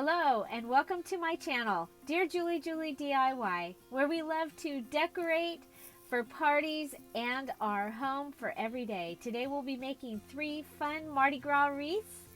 Hello and welcome to my channel, Dearjuliejulie DIY, where we love to decorate for parties and our home for every day. Today we'll be making 3 fun Mardi Gras wreaths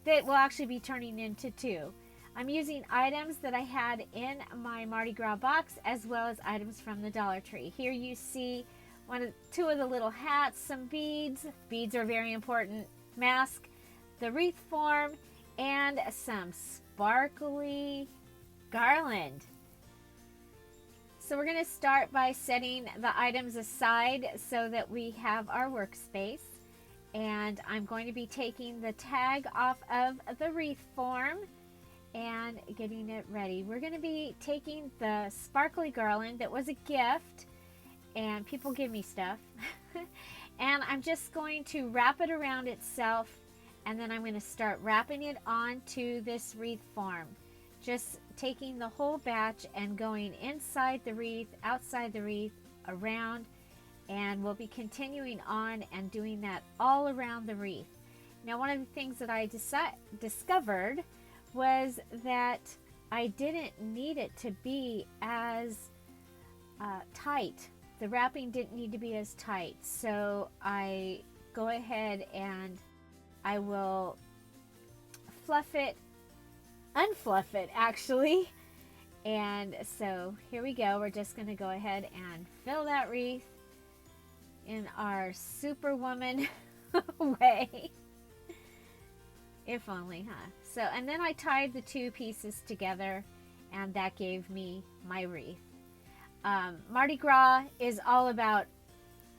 that will actually be turning into 2. I'm using items that I had in my Mardi Gras box as well as items from the Dollar Tree. Here you see two of the little hats, some beads. Beads are very important. Mask, the wreath form, and some sparkly garland. So we're going to start by setting the items aside so that we have our workspace. And I'm going to be taking the tag off of the wreath form and getting it ready. We're going to be taking the sparkly garland that was a gift, and people give me stuff. And I'm just going to wrap it around itself, and then I'm going to start wrapping it onto this wreath form. Just taking the whole batch and going inside the wreath, outside the wreath, around, and we'll be continuing on and doing that all around the wreath. Now, one of the things that I discovered was that I didn't need it to be as tight. The wrapping didn't need to be as tight, so I go ahead and I will unfluff it actually. And so here we go. We're just going to go ahead and fill that wreath in our superwoman way. If only, huh? So, and then I tied the 2 pieces together, and that gave me my wreath. Mardi Gras is all about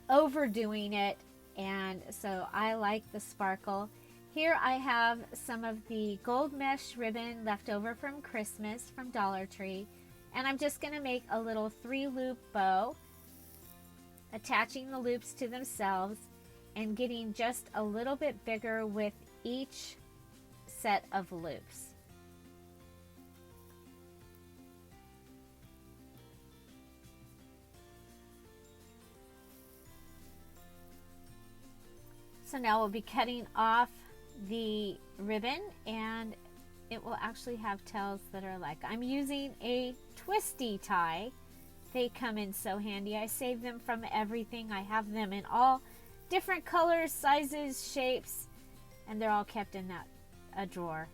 overdoing it, and so I like the sparkle. Here I have some of the gold mesh ribbon left over from Christmas from Dollar Tree, and I'm just going to make a little 3-loop bow, attaching the loops to themselves and getting just a little bit bigger with each set of loops. So now we'll be cutting off the ribbon, and it will actually have tails that are like, I'm using a twisty tie. They come in so handy. I save them from everything. I have them in all different colors, sizes, shapes, and they're all kept in a drawer.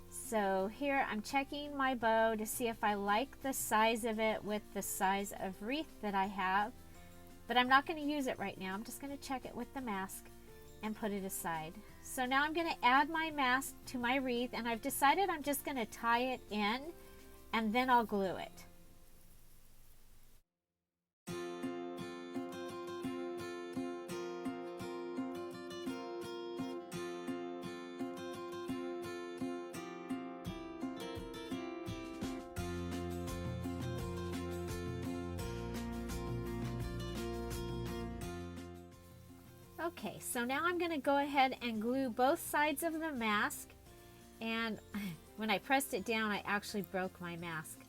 So here I'm checking my bow to see if I like the size of it with the size of wreath that I have, but I'm not going to use it right now. I'm just going to check it with the mask and put it aside. So now I'm going to add my mask to my wreath, and I've decided I'm just going to tie it in and then I'll glue it. Okay, so now I'm going to go ahead and glue both sides of the mask, and when I pressed it down I actually broke my mask,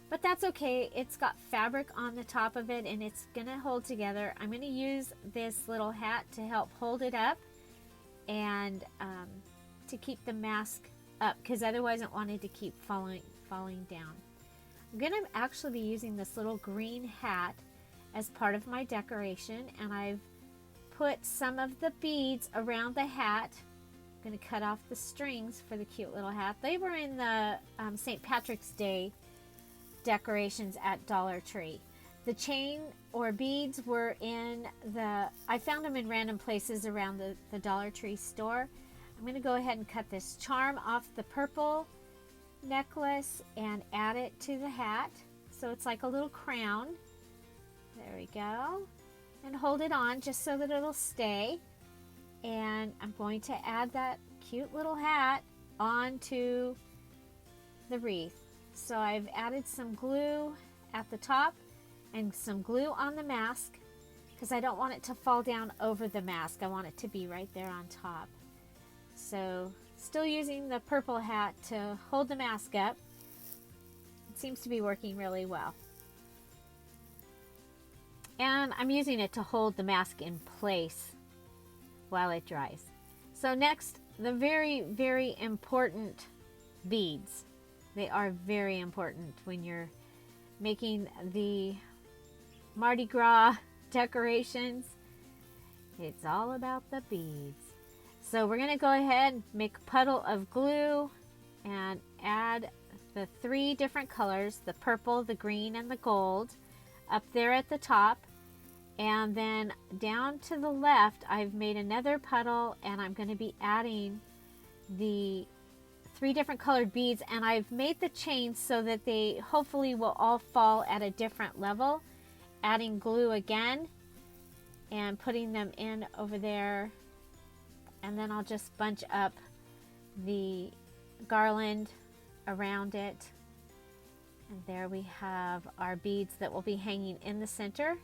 but that's okay. It's got fabric on the top of it and it's going to hold together. I'm going to use this little hat to help hold it up and to keep the mask up, because otherwise it wanted to keep falling down. I'm going to actually be using this little green hat as part of my decoration, and I've put some of the beads around the hat. I'm going to cut off the strings for the cute little hat. They were in the St. Patrick's Day decorations at Dollar Tree. The chain or beads were in I found them in random places around the Dollar Tree store. I'm going to go ahead and cut this charm off the purple necklace and add it to the hat, so it's like a little crown. There we go. And hold it on just so that it'll stay. And I'm going to add that cute little hat onto the wreath. So I've added some glue at the top and some glue on the mask, because I don't want it to fall down over the mask. I want it to be right there on top. So still using the purple hat to hold the mask up. It seems to be working really well. And I'm using it to hold the mask in place while it dries. So next, the very, very important beads. They are very important when you're making the Mardi Gras decorations. It's all about the beads. So we're going to go ahead and make a puddle of glue and add the 3 different colors, the purple, the green, and the gold, up there at the top. And then down to the left, I've made another puddle, and I'm going to be adding the 3 different colored beads, and I've made the chains so that they hopefully will all fall at a different level. Adding glue again and putting them in over there, and then I'll just bunch up the garland around it, and there we have our beads that will be hanging in the center.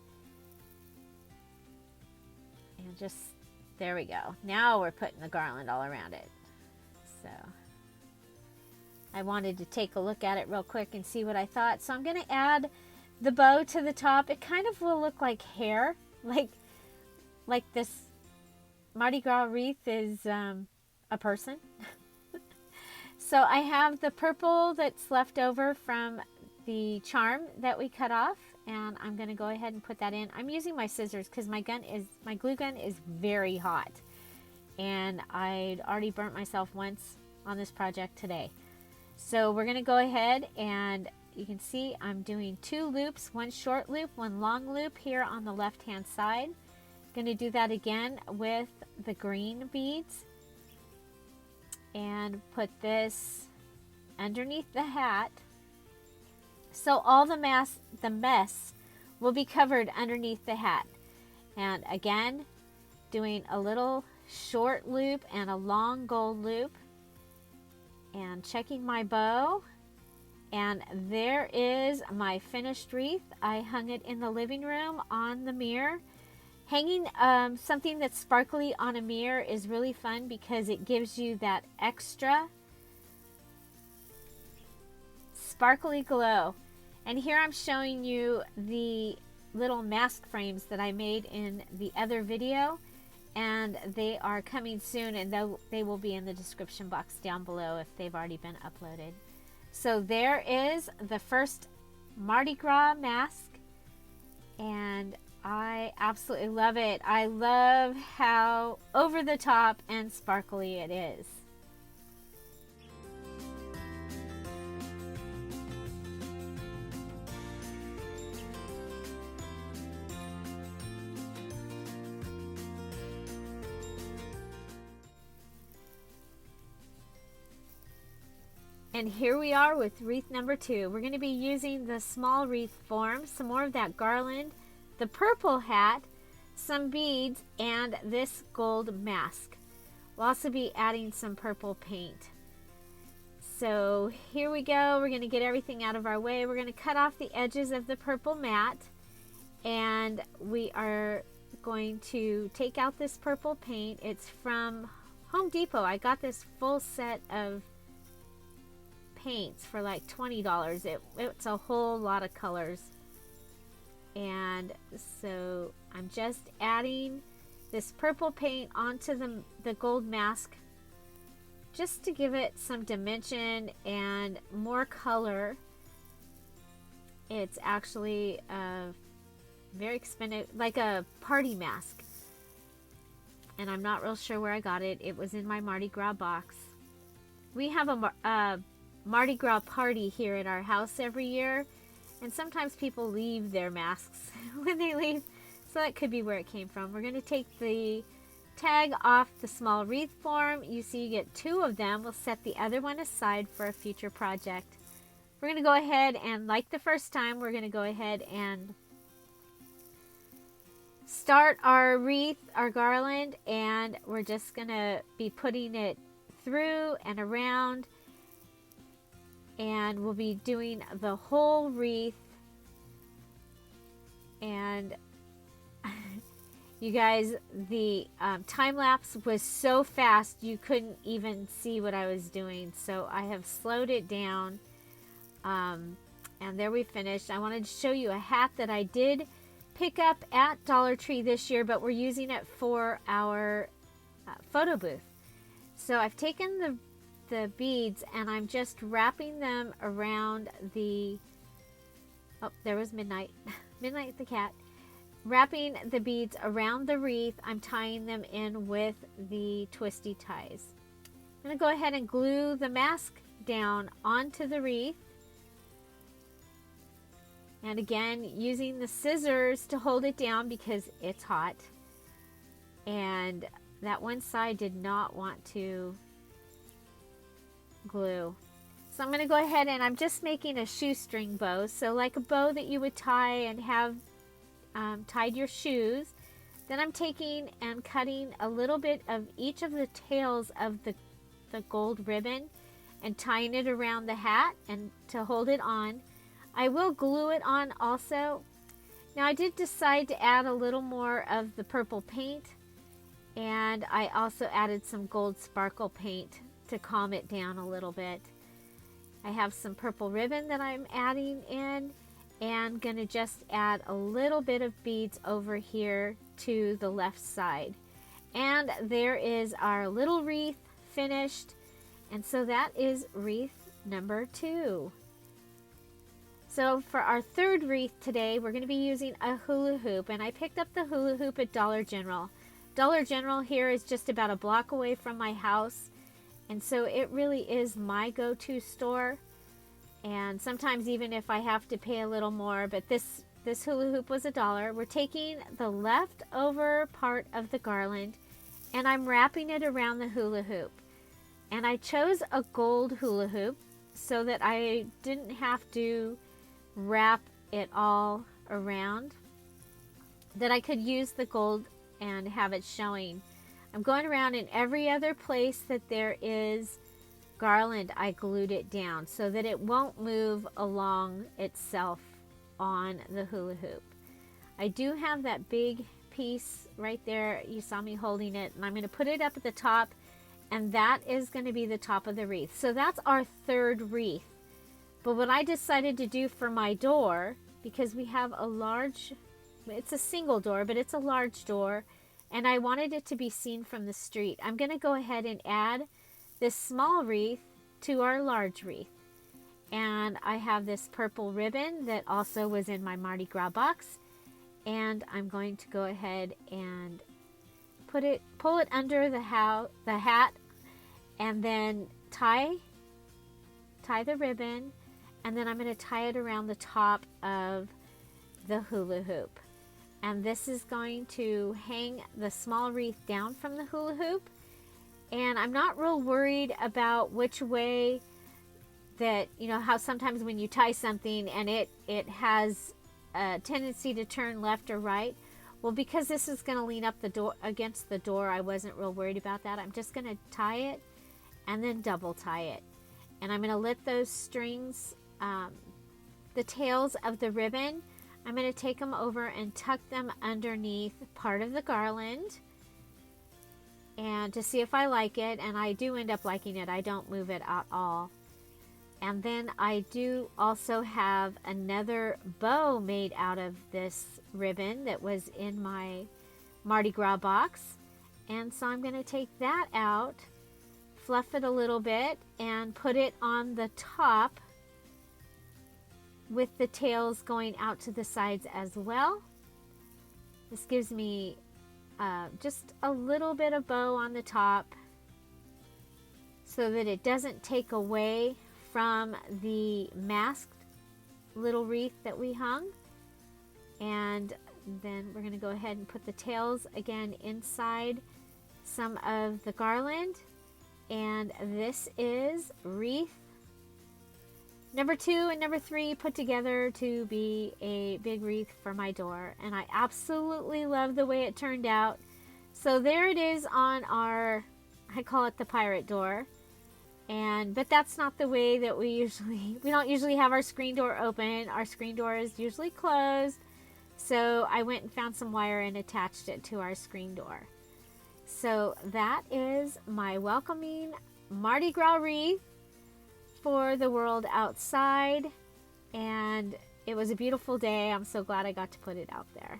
And just there we go. Now we're putting the garland all around it. So I wanted to take a look at it real quick and see what I thought. So I'm going to add the bow to the top. It kind of will look like hair, like this Mardi Gras wreath is a person. So I have the purple that's left over from the charm that we cut off, and I'm going to go ahead and put that in. I'm using my scissors because my glue gun is very hot, and I'd already burnt myself once on this project today. So we're going to go ahead, and you can see I'm doing 2 loops, 1 short loop, 1 long loop here on the left hand side. Going to do that again with the green beads, and put this underneath the hat. So all the mess will be covered underneath the hat. And again, doing a little short loop and a long gold loop, and checking my bow. And there is my finished wreath. I hung it in the living room on the mirror. Hanging something that's sparkly on a mirror is really fun because it gives you that extra sparkly glow. And here I'm showing you the little mask frames that I made in the other video, and they are coming soon, and they will be in the description box down below if they've already been uploaded. So there is the first Mardi Gras mask, and I absolutely love it. I love how over the top and sparkly it is. And here we are with wreath number 2. We're going to be using the small wreath form, some more of that garland, the purple hat, some beads, and this gold mask. We'll also be adding some purple paint. So here we go. We're going to get everything out of our way. We're going to cut off the edges of the purple mat, and we are going to take out this purple paint. It's from Home Depot. I got this full set of paints for like $20. It's a whole lot of colors. And so I'm just adding this purple paint onto the gold mask just to give it some dimension and more color. It's actually a very expensive, like a party mask. And I'm not real sure where I got it. It was in my Mardi Gras box. We have a Mardi Gras party here at our house every year, and sometimes people leave their masks when they leave, so that could be where it came from. We're going to take the tag off the small wreath form. You see you get 2 of them. We'll set the other one aside for a future project. We're going to go ahead and, like the first time, we're going to go ahead and start our wreath, our garland, and we're just going to be putting it through and around. And we'll be doing the whole wreath. And you guys, the time lapse was so fast you couldn't even see what I was doing. So I have slowed it down. And there we finished. I wanted to show you a hat that I did pick up at Dollar Tree this year, but we're using it for our photo booth. So I've taken the beads, and I'm just wrapping them around the, oh, there was Midnight, Midnight the cat. Wrapping the beads around the wreath, I'm tying them in with the twisty ties. I'm going to go ahead and glue the mask down onto the wreath. And again, using the scissors to hold it down because it's hot. And that one side did not want to glue. So I'm going to go ahead and I'm just making a shoestring bow. So like a bow that you would tie and have tied your shoes. Then I'm taking and cutting a little bit of each of the tails of the gold ribbon and tying it around the hat and to hold it on. I will glue it on also. Now I did decide to add a little more of the purple paint, and I also added some gold sparkle paint to calm it down a little bit. I have some purple ribbon that I'm adding in, and gonna just add a little bit of beads over here to the left side. And there is our little wreath finished. And so that is wreath number 2. So for our third wreath today, we're going to be using a hula hoop, and I picked up the hula hoop at Dollar General. Dollar General here is just about a block away from my house, and so it really is my go-to store. And sometimes even if I have to pay a little more, but this hula hoop was $1. We're taking the leftover part of the garland, and I'm wrapping it around the hula hoop. And I chose a gold hula hoop so that I didn't have to wrap it all around, that I could use the gold and have it showing. I'm going around in every other place that there is garland. I glued it down so that it won't move along itself on the hula hoop. I do have that big piece right there. You saw me holding it, and I'm going to put it up at the top, and that is going to be the top of the wreath. So that's our third wreath. But what I decided to do for my door, because we have a large, it's a single door, but it's a large door, and I wanted it to be seen from the street, I'm going to go ahead and add this small wreath to our large wreath. And I have this purple ribbon that also was in my Mardi Gras box, and I'm going to go ahead and pull it under the hat, and then tie the ribbon, and then I'm going to tie it around the top of the hula hoop. And this is going to hang the small wreath down from the hula hoop. And I'm not real worried about which way that, you know, how sometimes when you tie something and it has a tendency to turn left or right. Well, because this is going to lean up the door against the door, I wasn't real worried about that. I'm just going to tie it and then double tie it. And I'm going to let those strings, the tails of the ribbon, I'm going to take them over and tuck them underneath part of the garland, and to see if I like it. And I do end up liking it. I don't move it at all. And then I do also have another bow made out of this ribbon that was in my Mardi Gras box. And so I'm going to take that out, fluff it a little bit, and put it on the top with the tails going out to the sides as well. This gives me just a little bit of bow on the top so that it doesn't take away from the masked little wreath that we hung. And then we're going to go ahead and put the tails again inside some of the garland. And this is wreath number 2 and number 3 put together to be a big wreath for my door. And I absolutely love the way it turned out. So there it is on our, I call it the pirate door. But that's not the way that we don't usually have our screen door open. Our screen door is usually closed. So I went and found some wire and attached it to our screen door. So that is my welcoming Mardi Gras wreath for the world outside. And it was a beautiful day. I'm so glad I got to put it out there.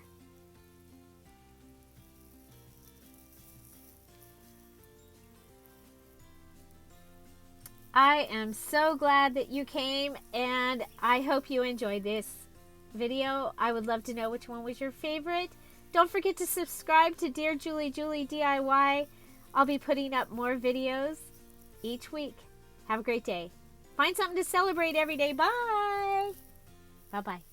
I am so glad that you came, and I hope you enjoyed this video. I would love to know which one was your favorite. Don't forget to subscribe to Dearjuliejulie DIY. I'll be putting up more videos each week. Have a great day. Find something to celebrate every day. Bye. Bye-bye.